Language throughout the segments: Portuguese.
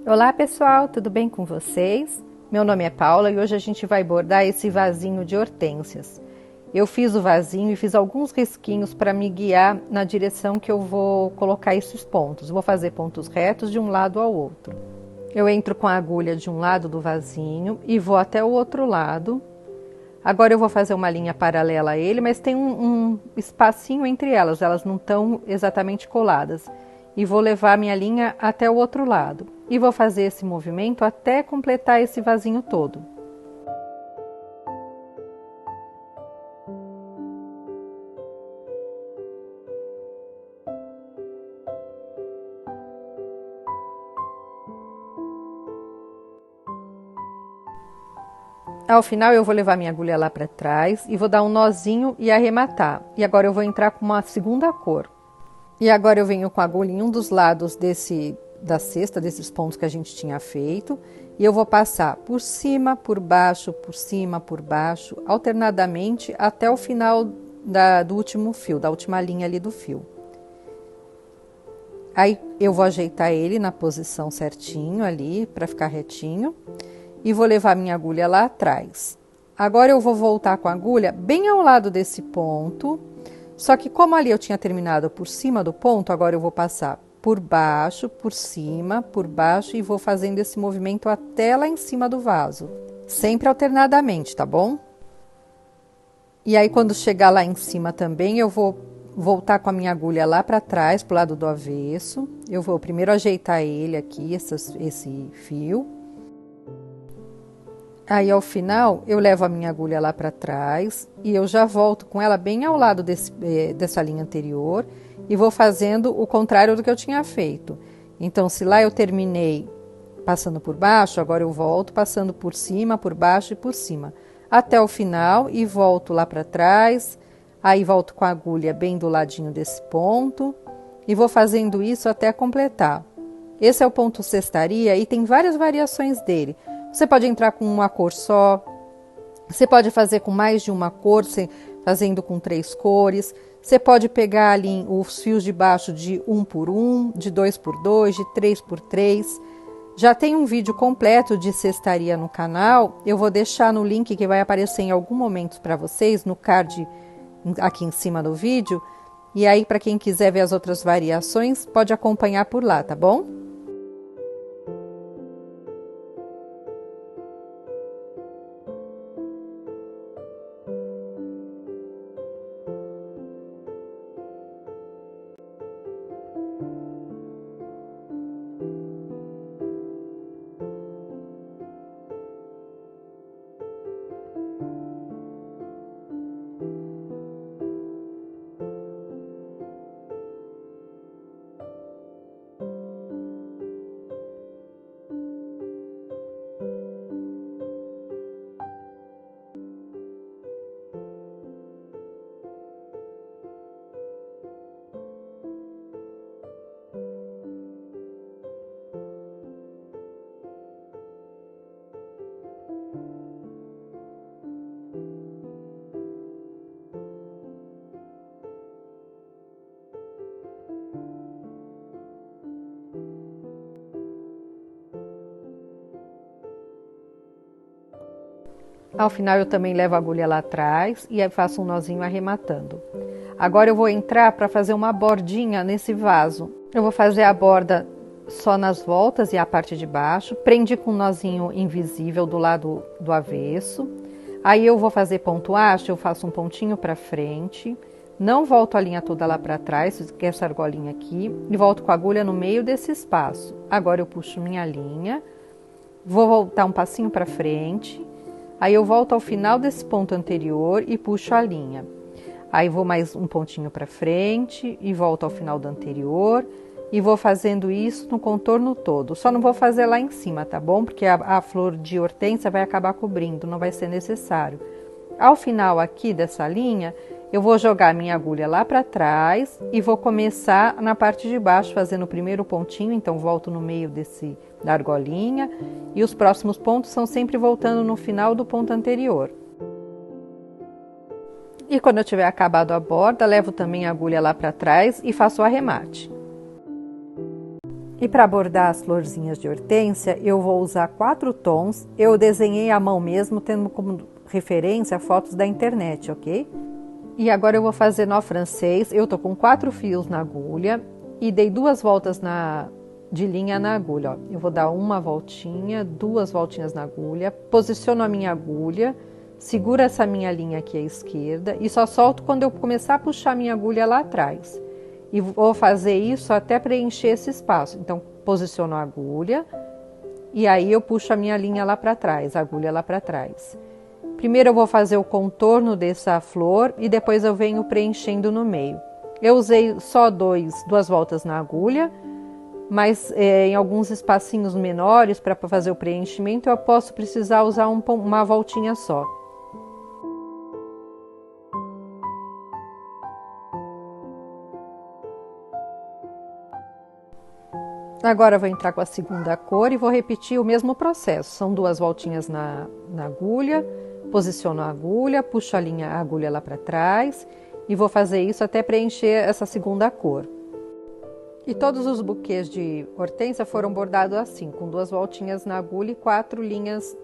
Olá pessoal, tudo bem com vocês? Meu nome é Paula e hoje a gente vai bordar esse vasinho de hortênsias. Eu fiz o vasinho e fiz alguns risquinhos para me guiar na direção que eu vou colocar esses pontos. Vou fazer pontos retos de um lado ao outro. Eu entro com a agulha de um lado do vasinho e vou até o outro lado. Agora eu vou fazer uma linha paralela a ele, mas tem um espacinho entre elas não estão exatamente coladas. E vou levar a minha linha até o outro lado. E vou fazer esse movimento até completar esse vasinho todo. Ao final eu vou levar minha agulha lá para trás e vou dar um nozinho e arrematar. E agora eu vou entrar com uma segunda cor. E agora eu venho com a agulha em um dos lados da cesta, desses pontos que a gente tinha feito. E eu vou passar por cima, por baixo, por cima, por baixo, alternadamente até o final do último fio, da última linha ali do fio. Aí eu vou ajeitar ele na posição certinho ali, para ficar retinho. E vou levar minha agulha lá atrás. Agora eu vou voltar com a agulha bem ao lado desse ponto. Só que como ali eu tinha terminado por cima do ponto, agora eu vou passar por baixo, por cima, por baixo e vou fazendo esse movimento até lá em cima do vaso. Sempre alternadamente, tá bom? E aí quando chegar lá em cima também, eu vou voltar com a minha agulha lá para trás, pro lado do avesso. Eu vou primeiro ajeitar ele aqui, esse fio. Aí, ao final, eu levo a minha agulha lá para trás e eu já volto com ela bem ao lado dessa linha anterior e vou fazendo o contrário do que eu tinha feito. Então, se lá eu terminei passando por baixo, agora eu volto passando por cima, por baixo e por cima, até o final e volto lá para trás, aí volto com a agulha bem do ladinho desse ponto e vou fazendo isso até completar. Esse é o ponto cestaria e tem várias variações dele. Você pode entrar com uma cor só, você pode fazer com mais de uma cor, fazendo com 3 cores. Você pode pegar ali os fios de baixo de 1 por 1, de 2 por 2, de 3 por 3. Já tem um vídeo completo de cestaria no canal. Eu vou deixar no link que vai aparecer em algum momento para vocês, no card aqui em cima do vídeo. E aí, para quem quiser ver as outras variações, pode acompanhar por lá, tá bom? Ao final eu também levo a agulha lá atrás e aí faço um nozinho arrematando. Agora eu vou entrar para fazer uma bordinha nesse vaso. Eu vou fazer a borda só nas voltas e a parte de baixo. Prendi com um nozinho invisível do lado do avesso. Aí eu vou fazer ponto haste, eu faço um pontinho para frente. Não volto a linha toda lá para trás, que é essa argolinha aqui. E volto com a agulha no meio desse espaço. Agora eu puxo minha linha. Vou voltar um passinho para frente. Aí eu volto ao final desse ponto anterior e puxo a linha. Aí vou mais um pontinho para frente e volto ao final do anterior. E vou fazendo isso no contorno todo. Só não vou fazer lá em cima, tá bom? Porque a flor de hortênsia vai acabar cobrindo, não vai ser necessário. Ao final aqui dessa linha, eu vou jogar minha agulha lá para trás e vou começar na parte de baixo, fazendo o primeiro pontinho. Então, volto no meio da argolinha e os próximos pontos são sempre voltando no final do ponto anterior. E quando eu tiver acabado a borda, levo também a agulha lá para trás e faço o arremate. E para bordar as florzinhas de hortênsia, eu vou usar 4 tons. Eu desenhei à mão mesmo, tendo como referência fotos da internet, ok? E agora eu vou fazer nó francês. Eu tô com 4 fios na agulha e dei 2 voltas de linha na agulha. Ó. Eu vou dar uma voltinha, 2 voltinhas na agulha, posiciono a minha agulha, seguro essa minha linha aqui à esquerda e só solto quando eu começar a puxar a minha agulha lá atrás. E vou fazer isso até preencher esse espaço. Então, posiciono a agulha e aí eu puxo a minha linha lá para trás, a agulha lá para trás. Primeiro eu vou fazer o contorno dessa flor e depois eu venho preenchendo no meio. Eu usei só 2 voltas na agulha, mas em alguns espacinhos menores para fazer o preenchimento eu posso precisar usar uma voltinha só. Agora eu vou entrar com a segunda cor e vou repetir o mesmo processo. São 2 voltinhas na agulha, posiciono a agulha, puxo a agulha lá para trás e vou fazer isso até preencher essa segunda cor. E todos os buquês de hortênsia foram bordados assim, com 2 voltinhas na agulha e 4 linhas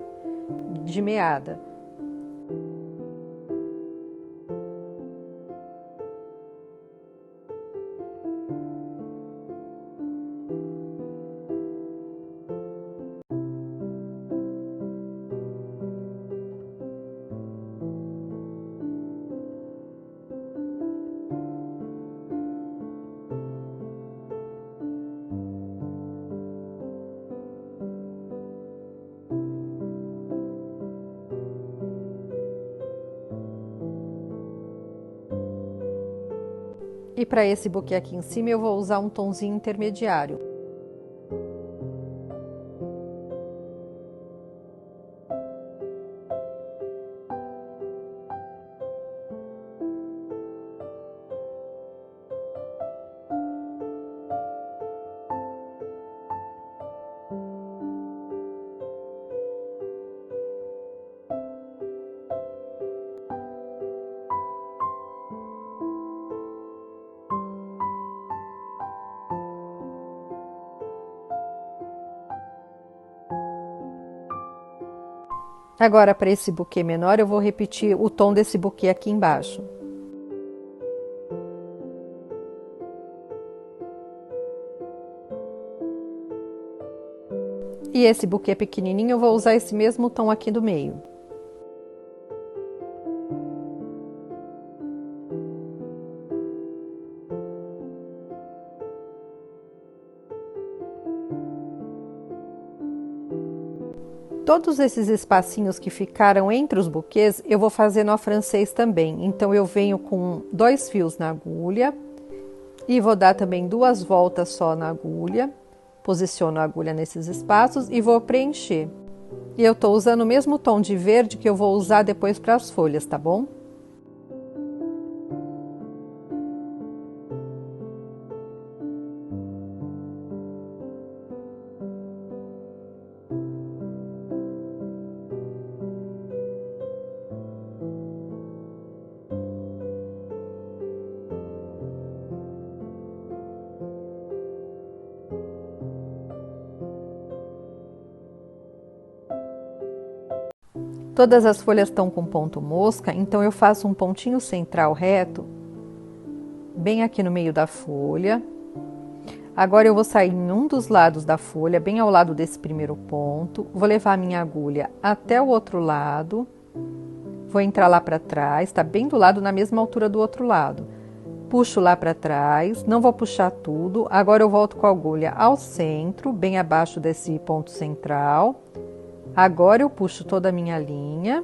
de meada. E para esse buquê aqui em cima eu vou usar um tonzinho intermediário. Agora, para esse buquê menor, eu vou repetir o tom desse buquê aqui embaixo. E esse buquê pequenininho, eu vou usar esse mesmo tom aqui do meio. Todos esses espacinhos que ficaram entre os buquês, eu vou fazer nó francês também. Então, eu venho com 2 fios na agulha e vou dar também 2 voltas só na agulha. Posiciono a agulha nesses espaços e vou preencher. E eu tô usando o mesmo tom de verde que eu vou usar depois para as folhas, tá bom? Todas as folhas estão com ponto mosca, então eu faço um pontinho central reto, bem aqui no meio da folha. Agora eu vou sair em um dos lados da folha, bem ao lado desse primeiro ponto. Vou levar a minha agulha até o outro lado. Vou entrar lá para trás, tá bem do lado, na mesma altura do outro lado. Puxo lá para trás, não vou puxar tudo. Agora eu volto com a agulha ao centro, bem abaixo desse ponto central. Agora eu puxo toda a minha linha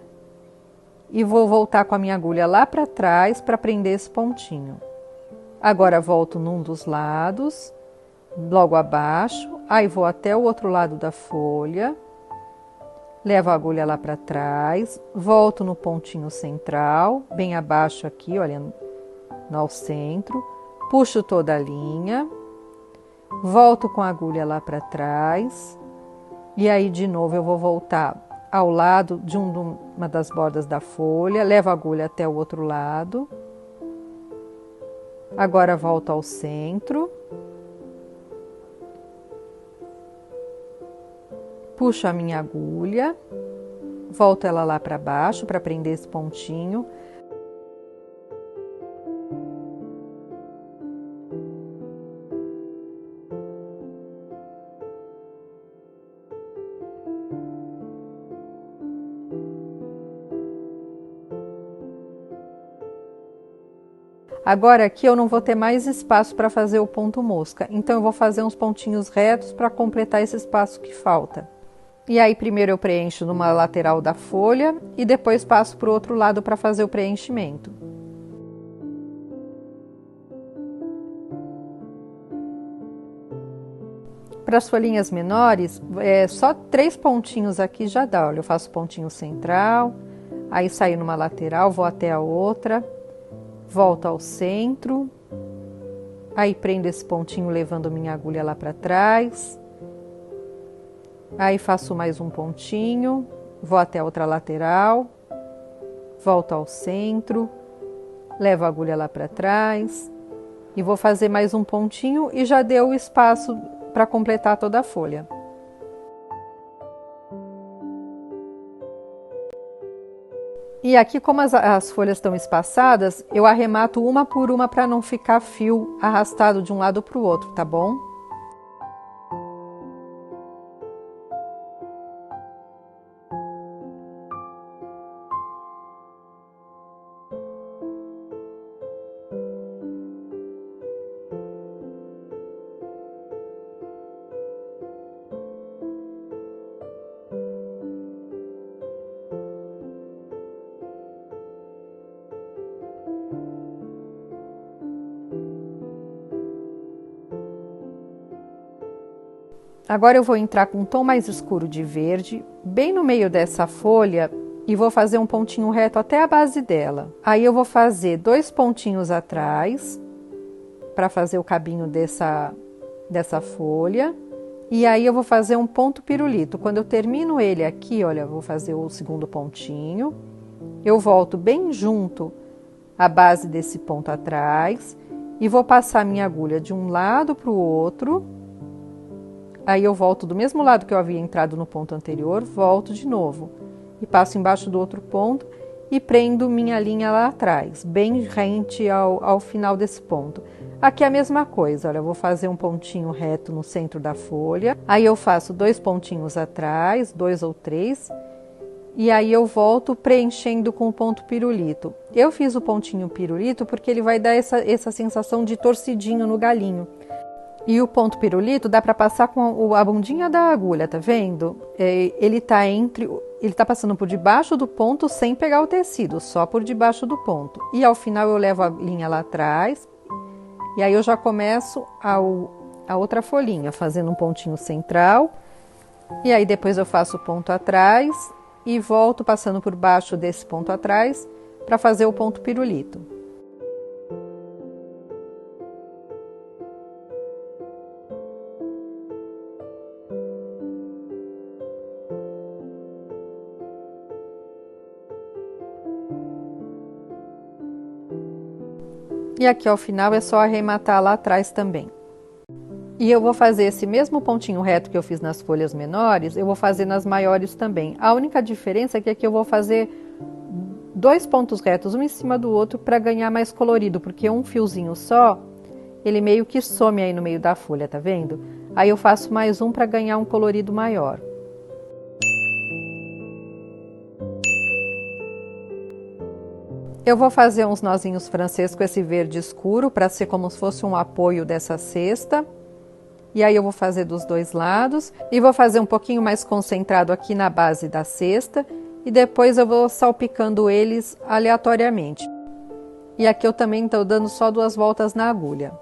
e vou voltar com a minha agulha lá para trás para prender esse pontinho. Agora volto num dos lados, logo abaixo, aí vou até o outro lado da folha, levo a agulha lá para trás, volto no pontinho central, bem abaixo aqui, olhando ao centro, puxo toda a linha, volto com a agulha lá para trás. E aí, de novo, eu vou voltar ao lado de uma das bordas da folha, levo a agulha até o outro lado. Agora volto ao centro. Puxo a minha agulha, volto ela lá para baixo para prender esse pontinho. Agora aqui eu não vou ter mais espaço para fazer o ponto mosca, então eu vou fazer uns pontinhos retos para completar esse espaço que falta. E aí primeiro eu preencho numa lateral da folha e depois passo para o outro lado para fazer o preenchimento. Para as folhinhas menores, só 3 pontinhos aqui já dá. Olha, eu faço pontinho central, aí saio numa lateral, vou até a outra, volto ao centro, aí prendo esse pontinho levando minha agulha lá para trás, aí faço mais um pontinho, vou até a outra lateral, volto ao centro, levo a agulha lá para trás e vou fazer mais um pontinho e já deu o espaço para completar toda a folha. E aqui, como as folhas estão espaçadas, eu arremato uma por uma para não ficar fio arrastado de um lado para o outro, tá bom? Agora eu vou entrar com um tom mais escuro de verde, bem no meio dessa folha, e vou fazer um pontinho reto até a base dela. Aí eu vou fazer 2 pontinhos atrás, para fazer o cabinho dessa folha. E aí eu vou fazer um ponto pirulito. Quando eu termino ele aqui, olha, eu vou fazer o segundo pontinho. Eu volto bem junto à base desse ponto atrás e vou passar minha agulha de um lado para o outro. Aí eu volto do mesmo lado que eu havia entrado no ponto anterior, volto de novo e passo embaixo do outro ponto e prendo minha linha lá atrás, bem rente ao final desse ponto. Aqui é a mesma coisa, olha, eu vou fazer um pontinho reto no centro da folha, aí eu faço 2 pontinhos atrás, 2 ou 3, e aí eu volto preenchendo com o ponto pirulito. Eu fiz o pontinho pirulito porque ele vai dar essa sensação de torcidinho no galinho. E o ponto pirulito dá para passar com a bundinha da agulha, tá vendo? Ele tá passando por debaixo do ponto sem pegar o tecido, só por debaixo do ponto. E ao final eu levo a linha lá atrás, e aí eu já começo a outra folhinha, fazendo um pontinho central. E aí depois eu faço o ponto atrás e volto passando por baixo desse ponto atrás para fazer o ponto pirulito. E aqui ao final é só arrematar lá atrás também. E eu vou fazer esse mesmo pontinho reto que eu fiz nas folhas menores, eu vou fazer nas maiores também. A única diferença é que aqui eu vou fazer 2 pontos retos, um em cima do outro, para ganhar mais colorido, porque um fiozinho só, ele meio que some aí no meio da folha, tá vendo? Aí eu faço mais um para ganhar um colorido maior. Eu vou fazer uns nozinhos francês com esse verde escuro, para ser como se fosse um apoio dessa cesta. E aí eu vou fazer dos 2 lados e vou fazer um pouquinho mais concentrado aqui na base da cesta e depois eu vou salpicando eles aleatoriamente. E aqui eu também estou dando só 2 voltas na agulha.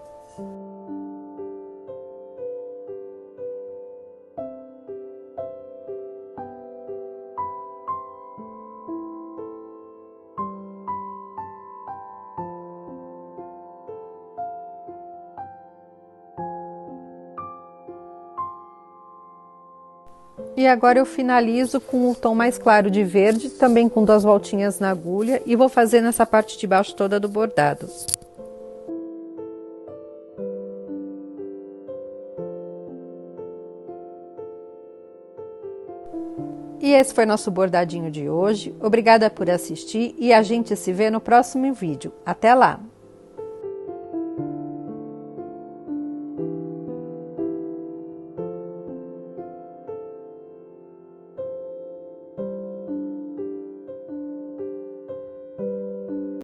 E agora eu finalizo com o tom mais claro de verde, também com 2 voltinhas na agulha, e vou fazer nessa parte de baixo toda do bordado. E esse foi nosso bordadinho de hoje. Obrigada por assistir e a gente se vê no próximo vídeo. Até lá!